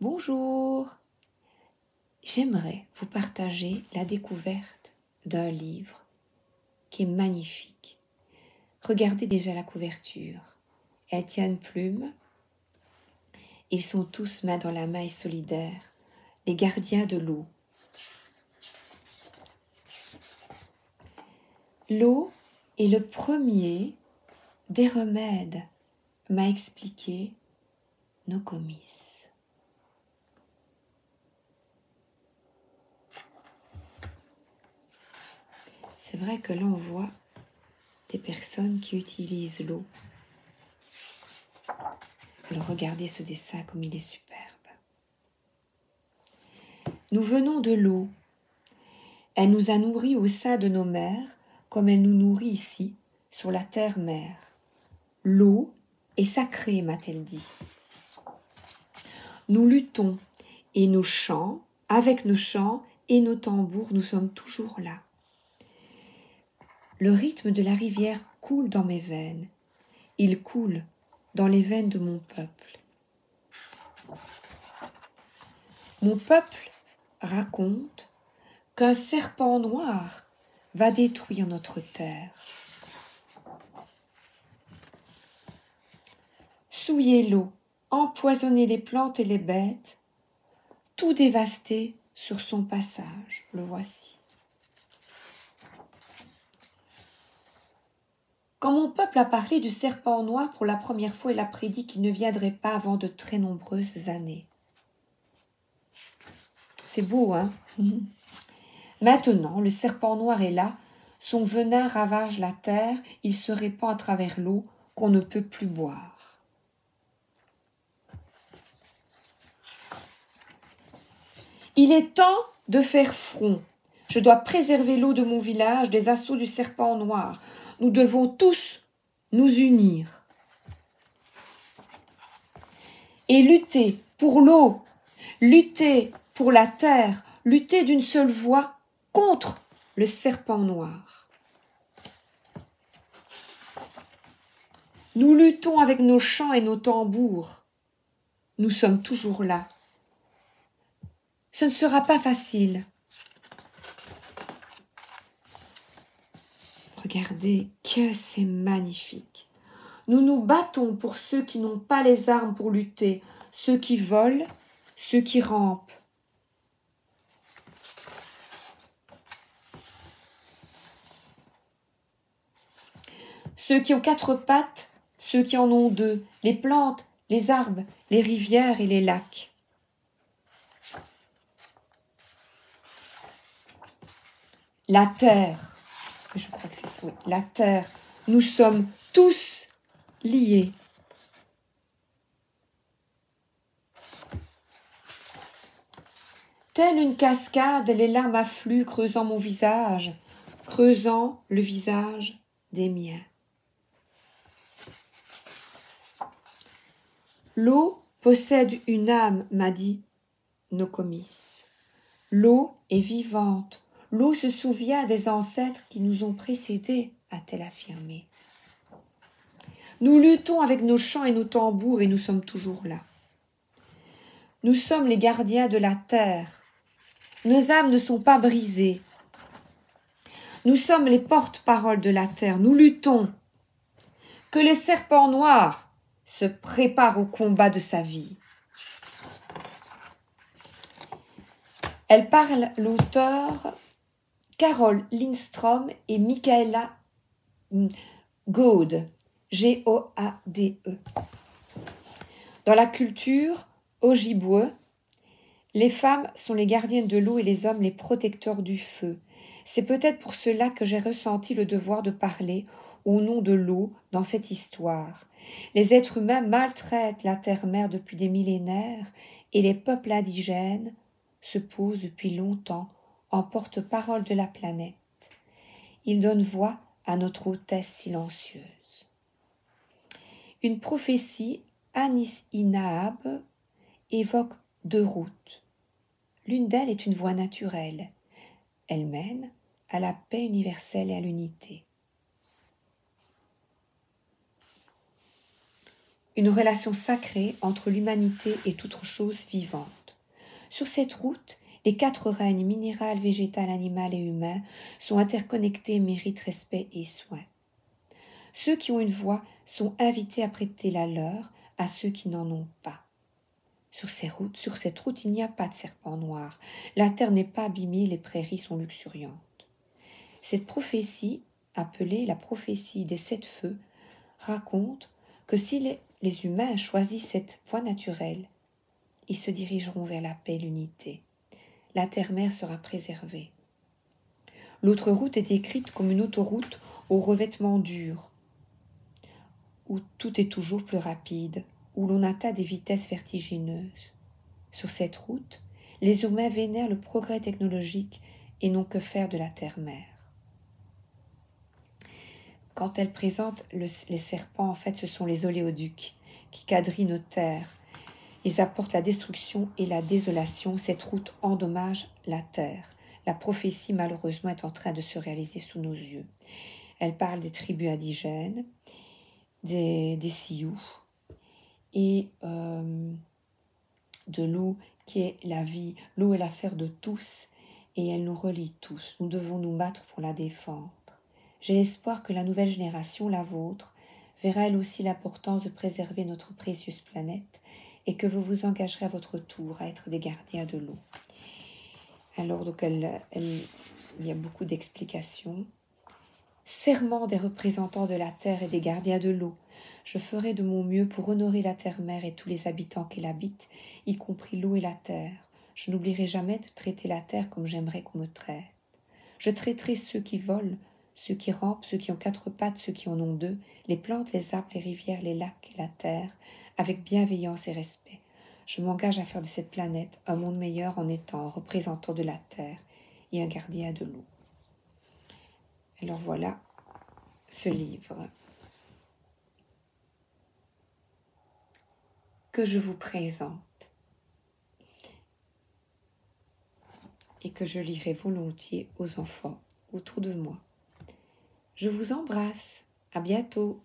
Bonjour, j'aimerais vous partager la découverte d'un livre qui est magnifique. Regardez déjà la couverture. Elle tient une plume. Ils sont tous main dans la main et solidaires, les gardiens de l'eau. L'eau est le premier des remèdes, m'a expliqué Nokomis. C'est vrai que là on voit des personnes qui utilisent l'eau. Alors regardez ce dessin comme il est superbe. Nous venons de l'eau. Elle nous a nourris au sein de nos mers comme elle nous nourrit ici, sur la terre-mère. L'eau est sacrée, m'a-t-elle dit. Nous luttons et nos chants, avec nos chants et nos tambours, nous sommes toujours là. Le rythme de la rivière coule dans mes veines. Il coule dans les veines de mon peuple. Mon peuple raconte qu'un serpent noir va détruire notre terre. Souiller l'eau, empoisonner les plantes et les bêtes, tout dévaster sur son passage. Le voici. Quand mon peuple a parlé du serpent noir pour la première fois, il a prédit qu'il ne viendrait pas avant de très nombreuses années. C'est beau, hein? Maintenant, le serpent noir est là, son venin ravage la terre, il se répand à travers l'eau qu'on ne peut plus boire. Il est temps de faire front. Je dois préserver l'eau de mon village des assauts du serpent noir. Nous devons tous nous unir et lutter pour l'eau, lutter pour la terre, lutter d'une seule voix contre le serpent noir. Nous luttons avec nos chants et nos tambours. Nous sommes toujours là. Ce ne sera pas facile. Regardez que c'est magnifique. Nous nous battons pour ceux qui n'ont pas les armes pour lutter, ceux qui volent, ceux qui rampent. Ceux qui ont 4 pattes, ceux qui en ont 2, les plantes, les arbres, les rivières et les lacs. La terre, je crois que c'est ça, oui, la terre, nous sommes tous liés. Telle une cascade, les larmes affluent, creusant mon visage, creusant le visage des miens. L'eau possède une âme, m'a dit Nokomis. L'eau est vivante. L'eau se souvient des ancêtres qui nous ont précédés, a-t-elle affirmé. Nous luttons avec nos chants et nos tambours et nous sommes toujours là. Nous sommes les gardiens de la terre. Nos âmes ne sont pas brisées. Nous sommes les porte-paroles de la terre. Nous luttons. Que le serpent noir se prépare au combat de sa vie. Elle parle l'auteur Carole Lindstrom et Michaela Gaude, G-O-A-D-E. Dans la culture Ojibwe, les femmes sont les gardiennes de l'eau et les hommes les protecteurs du feu. C'est peut-être pour cela que j'ai ressenti le devoir de parler au nom de l'eau dans cette histoire. Les êtres humains maltraitent la terre-mère depuis des millénaires et les peuples indigènes se posent depuis longtemps en porte-parole de la planète. Ils donnent voix à notre hôtesse silencieuse. Une prophétie Anis-Inaab évoque 2 routes. L'une d'elles est une voie naturelle. Elle mène à la paix universelle et à l'unité. une relation sacrée entre l'humanité et toute chose vivante. Sur cette route, les 4 règnes minéral, végétal, animal et humain sont interconnectés et méritent respect et soin. Ceux qui ont une voix sont invités à prêter la leur à ceux qui n'en ont pas. Sur cette route, il n'y a pas de serpent noir. La terre n'est pas abîmée, les prairies sont luxuriantes. Cette prophétie, appelée la prophétie des 7 feux, raconte que si les humains choisissent cette voie naturelle, ils se dirigeront vers la paix et l'unité. La terre-mère sera préservée. L'autre route est décrite comme une autoroute au revêtement dur, où tout est toujours plus rapide, où l'on atteint des vitesses vertigineuses. Sur cette route, les humains vénèrent le progrès technologique et n'ont que faire de la terre-mère. Quand elle présente les serpents, en fait, ce sont les oléoducs qui quadrillent nos terres. Ils apportent la destruction et la désolation. Cette route endommage la terre. La prophétie, malheureusement, est en train de se réaliser sous nos yeux. Elle parle des tribus indigènes, des Sioux et de l'eau qui est la vie. L'eau est l'affaire de tous et elle nous relie tous. Nous devons nous battre pour la défendre. J'ai l'espoir que la nouvelle génération, la vôtre, verra elle aussi l'importance de préserver notre précieuse planète et que vous vous engagerez à votre tour à être des gardiens de l'eau. Alors, donc, il y a beaucoup d'explications. Serment des représentants de la terre et des gardiens de l'eau. Je ferai de mon mieux pour honorer la terre-mère et tous les habitants qui l'habitent, y compris l'eau et la terre. Je n'oublierai jamais de traiter la terre comme j'aimerais qu'on me traite. Je traiterai ceux qui volent, ceux qui rampent, ceux qui ont 4 pattes, ceux qui en ont 2, les plantes, les arbres, les rivières, les lacs et la terre, avec bienveillance et respect. Je m'engage à faire de cette planète un monde meilleur en étant un représentant de la terre et un gardien de l'eau. Alors voilà ce livre que je vous présente et que je lirai volontiers aux enfants autour de moi. Je vous embrasse. À bientôt.